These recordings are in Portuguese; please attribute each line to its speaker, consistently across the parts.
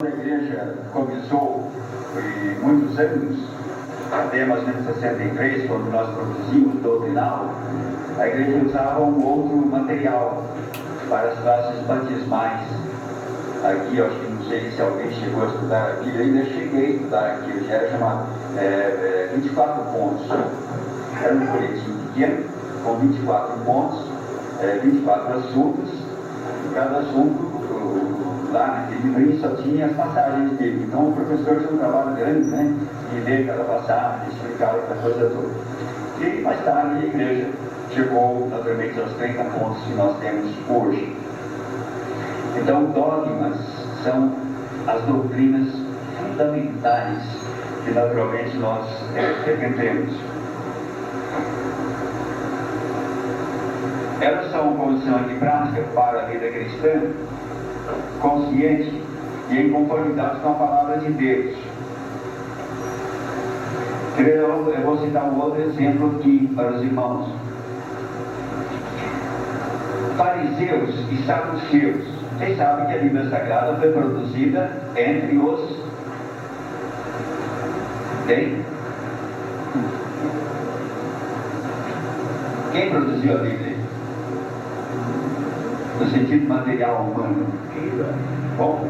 Speaker 1: A igreja começou por muitos anos, até mais ou menos 63, quando nós produzimos doutrinal, a igreja usava um outro material para as classes batismais. Aqui, eu acho que não sei se alguém chegou a estudar aqui, eu ainda cheguei a estudar aqui, que era chamado 24 pontos. Era um folhetim pequeno, com 24 pontos, 24 assuntos, e cada assunto lá naquele livro só tinha as passagens dele. Então o professor tinha um trabalho grande, né? De ler cada passagem, de explicar aquela coisa toda. E mais tarde a igreja chegou naturalmente aos 30 pontos que nós temos hoje. Então dogmas são as doutrinas fundamentais que naturalmente nós defendemos. Elas são condição de prática para a vida cristã, consciente e em conformidade com a palavra de Deus. Eu vou citar um outro exemplo aqui para os irmãos. Fariseus e saduceus. Vocês sabem que a Bíblia Sagrada foi produzida entre os... Quem produziu a Bíblia? No sentido material humano. Bom,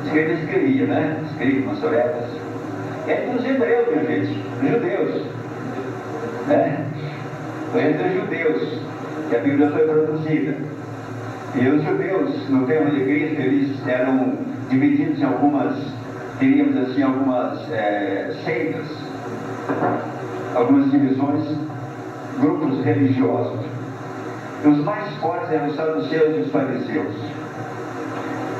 Speaker 1: escrevia, né? Escrito, maçoretas. Entre os hebreus, minha gente, os judeus. Né? Foi entre os judeus que a Bíblia foi produzida. E os judeus, no tempo de Cristo, eles eram divididos em algumas, diríamos assim, algumas seitas, algumas divisões, grupos religiosos. Os mais fortes eram os saduceus e os fariseus.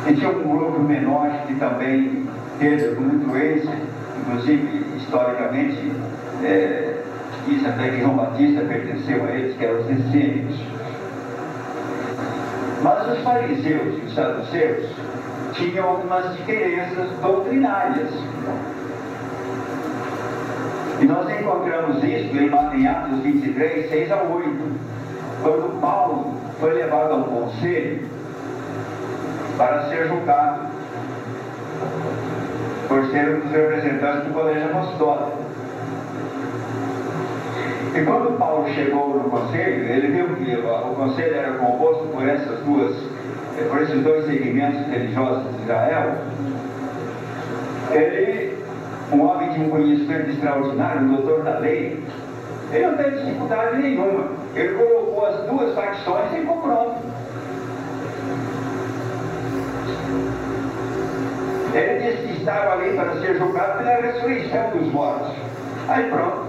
Speaker 1: E tinha um grupo menor que também teve com influência, inclusive historicamente, diz até que João Batista pertenceu a eles, que eram os essênios. Mas os fariseus e os saduceus tinham algumas diferenças doutrinárias. E nós encontramos isso em Atos 23, 6 a 8. Quando Paulo foi levado ao conselho para ser julgado por ser um dos representantes do colégio apostólico. E quando Paulo chegou no conselho, ele viu que o conselho era composto por esses dois segmentos religiosos de Israel. Ele, um homem de um conhecimento extraordinário, um doutor da lei, ele não teve dificuldade nenhuma. Ele colocou as duas facções e ficou pronto. Ele disse que estava ali para ser julgado pela ressurreição dos mortos. Aí pronto,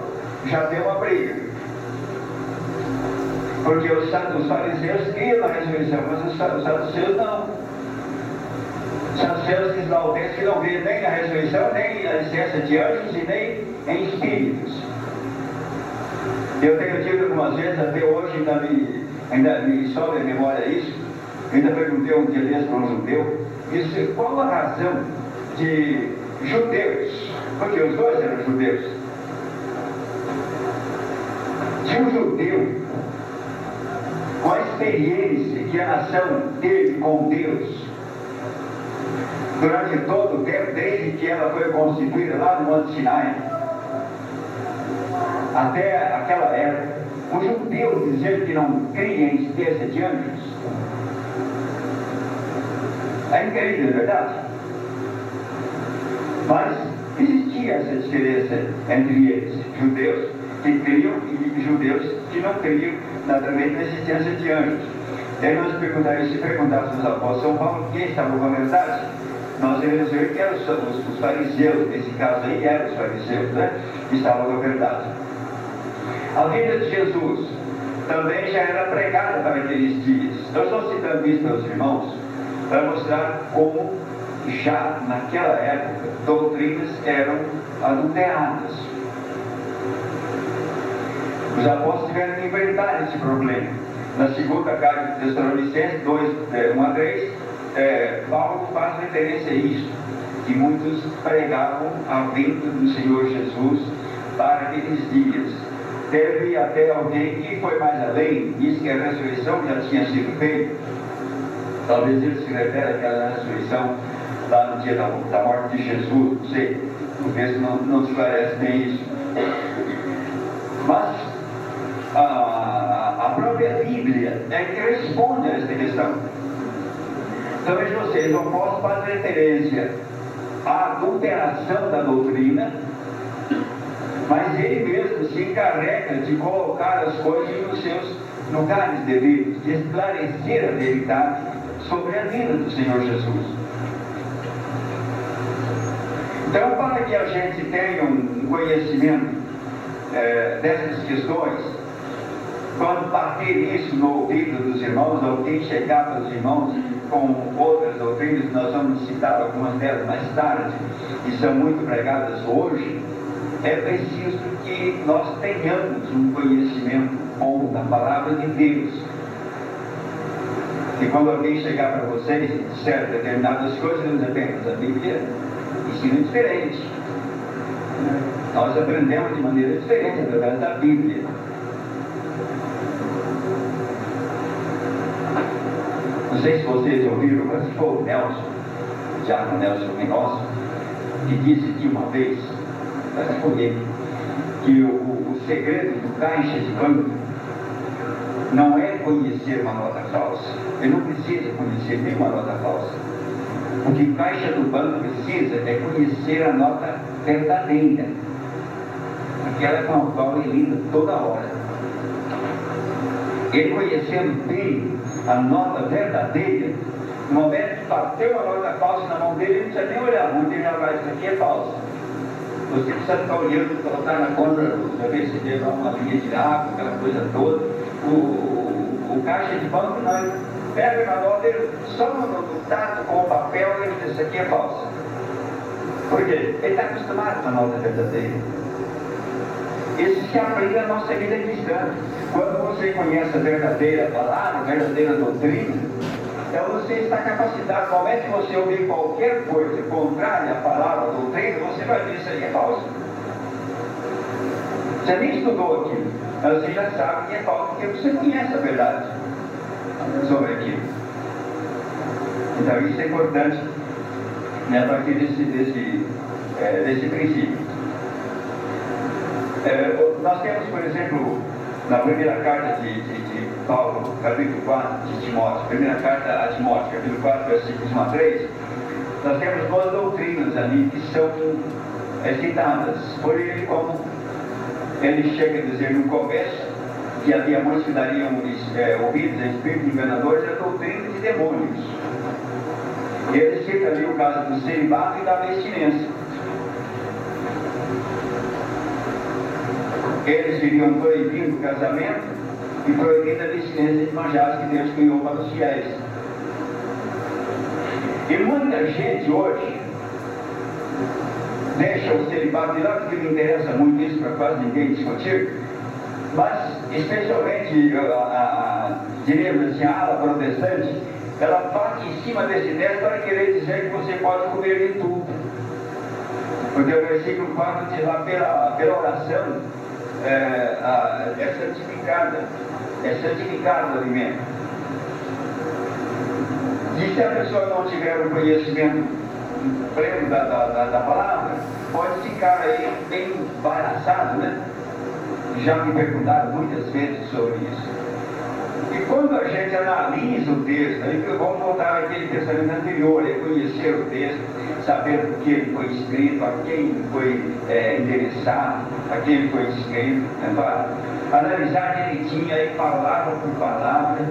Speaker 1: já deu uma briga. Porque os fariseus criam na ressurreição, mas os saduceus não. Os saduceus esmaltecem que não vêem nem na ressurreição, nem a existência de anjos e nem em espíritos. Eu tenho tido algumas vezes, até hoje ainda me sobe a memória isso. Eu ainda perguntei um dia desse para um judeu, disse, qual a razão de judeus, porque os dois eram judeus, de um judeu com a experiência que a nação teve com Deus durante todo o tempo, desde que ela foi constituída lá no Monte Sinai, até aquela época, o judeu dizer que não cria em existência de anjos, é incrível, não é verdade? Mas existia essa diferença entre eles, judeus que criam e judeus que não criam naturalmente na existência de anjos. E aí nós se perguntássemos ao apóstolo São Paulo quem estava com a verdade, nós devemos ver que eram os fariseus, nesse caso aí eram os fariseus, né, que estavam com a verdade. A vida de Jesus também já era pregada para aqueles dias. Eu estou citando isso para os irmãos para mostrar como já naquela época doutrinas eram adulteradas. Os apóstolos tiveram que enfrentar esse problema. Na segunda carta de Tessalonicenses 2, 1 a 3, Paulo faz referência a isso, que muitos pregavam a vinda do Senhor Jesus para aqueles dias. Teve até alguém que foi mais além, disse que a ressurreição já tinha sido feita. Talvez ele se refere àquela ressurreição lá no dia da morte de Jesus, não sei, o texto não esclarece bem isso. Mas a própria Bíblia é que responde a essa questão. Então veja vocês, eu posso fazer referência à adulteração da doutrina, mas ele mesmo se encarrega de colocar as coisas nos seus lugares devidos, de esclarecer a verdade sobre a vida do Senhor Jesus. Então, para que a gente tenha um conhecimento dessas questões, quando bater isso no ouvido dos irmãos, ou quem chegar para os irmãos com outras doutrinas, nós vamos citar algumas delas mais tarde, e são muito pregadas hoje, é preciso que nós tenhamos um conhecimento bom da palavra de Deus. E quando alguém chegar para vocês e disser determinadas coisas, não apenas a Bíblia ensina diferente. Nós aprendemos de maneira diferente através da Bíblia. Não sei se vocês ouviram, mas foi o Nelson, o Diácono Nelson Minosso, que disse que uma vez, mas foi ele, que o segredo do caixa de banco não é conhecer uma nota falsa. Ele não precisa conhecer nenhuma nota falsa. O que o caixa do banco precisa é conhecer a nota verdadeira, aquela com a qual ele lida toda hora. Ele conhecendo bem a nota verdadeira, no momento que bateu a nota falsa na mão dele, ele não precisa nem olhar muito, ele já vai, isso aqui é falso. Você precisa ficar olhando, colocar na conta, já perceber uma linha de água, aquela coisa toda. O caixa de banco não, pega na nota, ele só no tato com o papel, ele diz, isso aqui é falso. Por quê? Ele está acostumado com a nota verdadeira. Isso se aplica à nossa vida cristã. Quando você conhece a verdadeira palavra, a verdadeira doutrina, então você está capacitado, no momento que você ouvir qualquer coisa contrária à palavra, à doutrina, você vai dizer, isso aí é falso. Você nem estudou aquilo, mas você já sabe que é falso, porque você conhece a verdade sobre aquilo. Então isso é importante, né, a partir desse princípio. Nós temos, por exemplo, na primeira carta de Paulo, capítulo 4, de Timóteo, primeira carta a Timóteo, capítulo 4, versículos 1 a 3, nós temos duas doutrinas ali que são citadas por ele, como ele chega a dizer no começo, que havia muitos que dariam ouvidos a espíritos enganadores e a doutrina de demônios. E ele cita ali o caso do celibato e da abstinência. Eles viriam proibindo o casamento e proibindo a abstinência de manjares que Deus criou para os fiéis. E muita gente hoje deixa o celibato de lado, porque não interessa muito isso para quase ninguém discutir, mas especialmente diríamos assim, a ala protestante, ela bate em cima desse texto para querer dizer que você pode comer de tudo. Porque o versículo 4 diz lá, pela oração é santificado o alimento. E se a pessoa não tiver um conhecimento pleno da palavra, pode ficar aí bem embaraçado, né? Já me perguntaram muitas vezes sobre isso. E quando a gente analisa o texto, aí vamos voltar àquele pensamento anterior, é conhecer o texto, saber por que ele foi escrito, a quem foi endereçado, a quem ele foi escrito, né? Analisar direitinho aí palavra por palavra.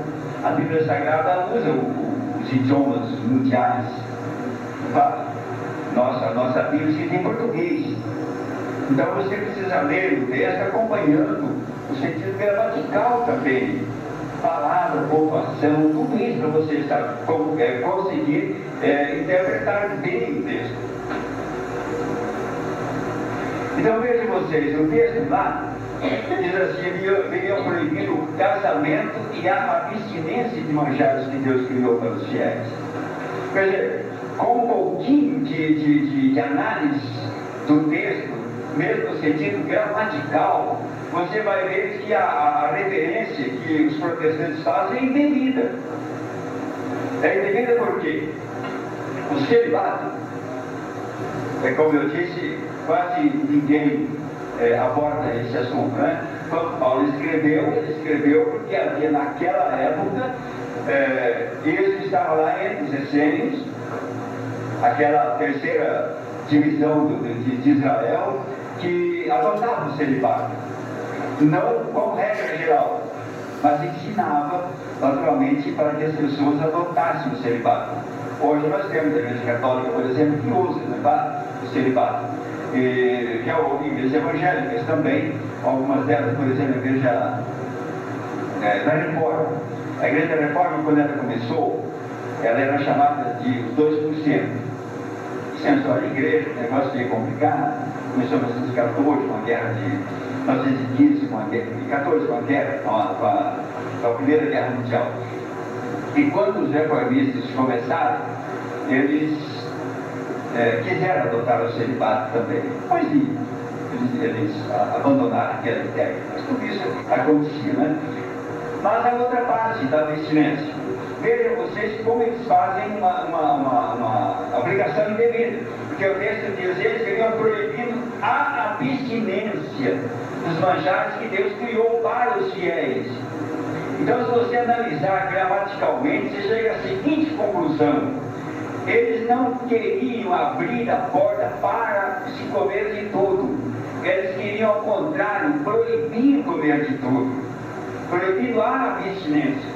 Speaker 1: A Bíblia Sagrada usa os idiomas mundiais. A nossa Bíblia escrita em português. Então você precisa ler o texto acompanhando o sentido gramatical também. Palavra, pontuação, tudo isso para você conseguir interpretar bem o texto. Então vejam vocês, o texto lá diz assim, viriam proibir o casamento e a abstinência de manjares que Deus criou para os fiéis. Quer dizer, com um pouquinho de análise do texto, mesmo no sentido gramatical, você vai ver que a referência que os protestantes fazem é indevida. É indevida por quê? O celibato, como eu disse, quase ninguém aborda esse assunto, né? Quando Paulo escreveu, ele escreveu porque havia naquela época, ele estava lá entre os essênios, aquela terceira divisão de Israel, que adotava o celibato. Não como regra geral, mas ensinava, naturalmente, para que as pessoas adotassem o celibato. Hoje nós temos a Igreja Católica, por exemplo, que usa o celibato. Já houve igrejas evangélicas também, algumas delas, por exemplo, a Igreja da Reforma. A Igreja da Reforma, quando ela começou, ela era chamada de os 2%. Sendo só a igreja, o negócio meio complicado, começou em 1914, com a guerra de 1915, com a guerra, com a Primeira Guerra Mundial. E quando os reformistas começaram, eles quiseram adotar o celibato também. Pois eles abandonaram aquela ideia. Mas tudo isso acontecia, né? Mas a outra parte da abstinência. Vejam vocês como eles fazem uma aplicação indevida. Porque o texto diz, eles queriam proibindo a abstinência dos manjares que Deus criou para os fiéis. Então, se você analisar gramaticalmente, você chega à seguinte conclusão: eles não queriam abrir a porta para se comer de tudo. Eles queriam, ao contrário, proibir comer de tudo, proibindo a abstinência.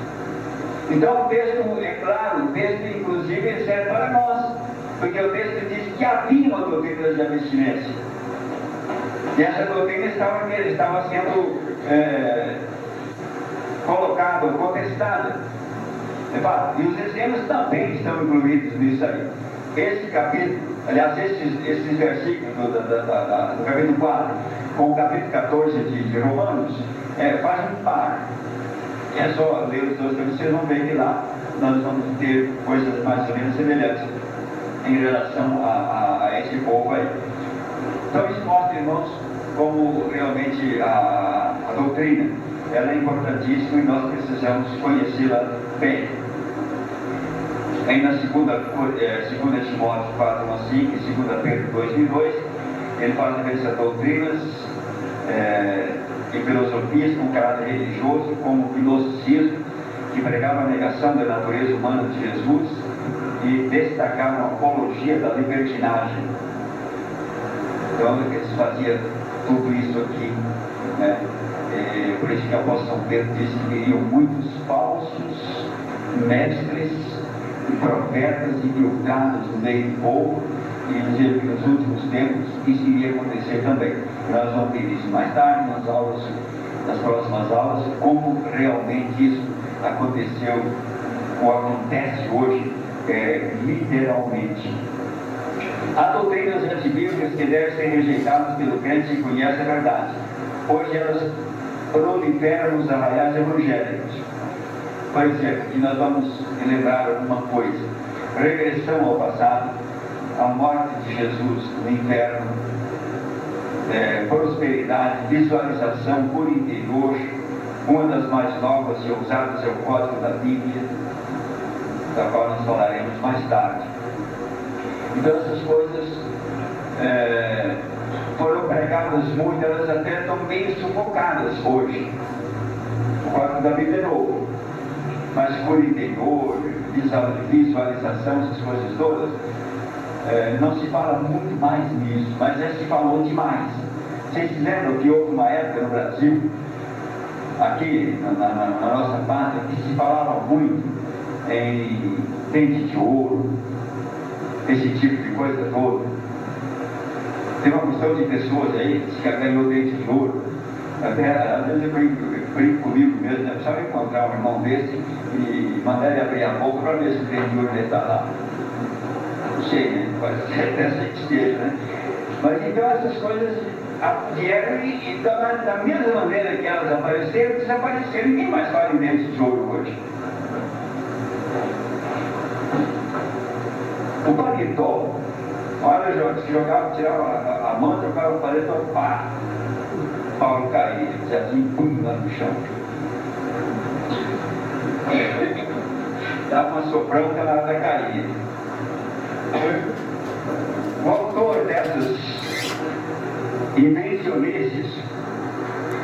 Speaker 1: Então, o texto é claro, o texto, inclusive, serve para nós, porque o texto diz que havia uma doutrina de abstinência. E essa doutrina estava sendo colocada, contestada. E os exemplos também estão incluídos nisso aí. Esse capítulo, aliás, esses versículos do capítulo 4 com o capítulo 14 de Romanos, fazem um par. É só ler os dois, vocês vão ver que lá nós vamos ter coisas mais ou menos semelhantes em relação a esse povo aí. Então isso mostra, irmãos, como realmente a doutrina ela é importantíssima e nós precisamos conhecê-la bem. Aí na 2 Timóteo 4, 1 a 5 e 2 Pedro 2, 2, ele fala referência a doutrinas e filosofias com caráter religioso, como o gnosticismo, que pregava a negação da natureza humana de Jesus e destacava a apologia da libertinagem. Então, eles faziam tudo isso aqui, né? Por isso que o apóstolo São Pedro disse que viriam muitos falsos mestres e profetas infiltrados no meio do povo, e dizer que nos últimos tempos isso iria acontecer também. Nós vamos ver isso mais tarde nas próximas aulas, como realmente isso aconteceu ou acontece hoje, literalmente. Há doutrinas antibíblicas que devem ser rejeitadas pelo crente que conhece a verdade. Hoje elas proliferam nos arraiais evangélicos. Por exemplo, aqui nós vamos lembrar alguma coisa: regressão ao passado, a morte de Jesus no inferno, prosperidade, visualização por interior. Uma das mais novas e ousadas é o Código da Bíblia, da qual nós falaremos mais tarde. Então essas coisas foram pregadas muito, elas até estão meio sufocadas hoje. O Código da Bíblia é novo, mas por interior, visualização, essas coisas todas, não se fala muito mais nisso, mas já se falou demais. Vocês se lembram que houve uma época no Brasil, aqui na nossa pátria, que se falava muito em dente de ouro, esse tipo de coisa toda. Tem uma questão de pessoas aí que ganhou dente de ouro. Até, às vezes eu brinco comigo mesmo, né? Precisava encontrar um irmão desse e mandar ele abrir a boca para ver se o dente de ouro dele está lá. Não sei, né? Pode ser até certeza, né? Mas então essas coisas vieram e da mesma maneira que elas apareceram, desapareceram. Ninguém mais fala em dente de ouro hoje. O paletó, olha, se jogava, tirava a mão, trocava o paletó, pá, Paulo caía, dizia assim, pum, lá no chão. Dava uma soprão que ela caía. O autor dessas invencionices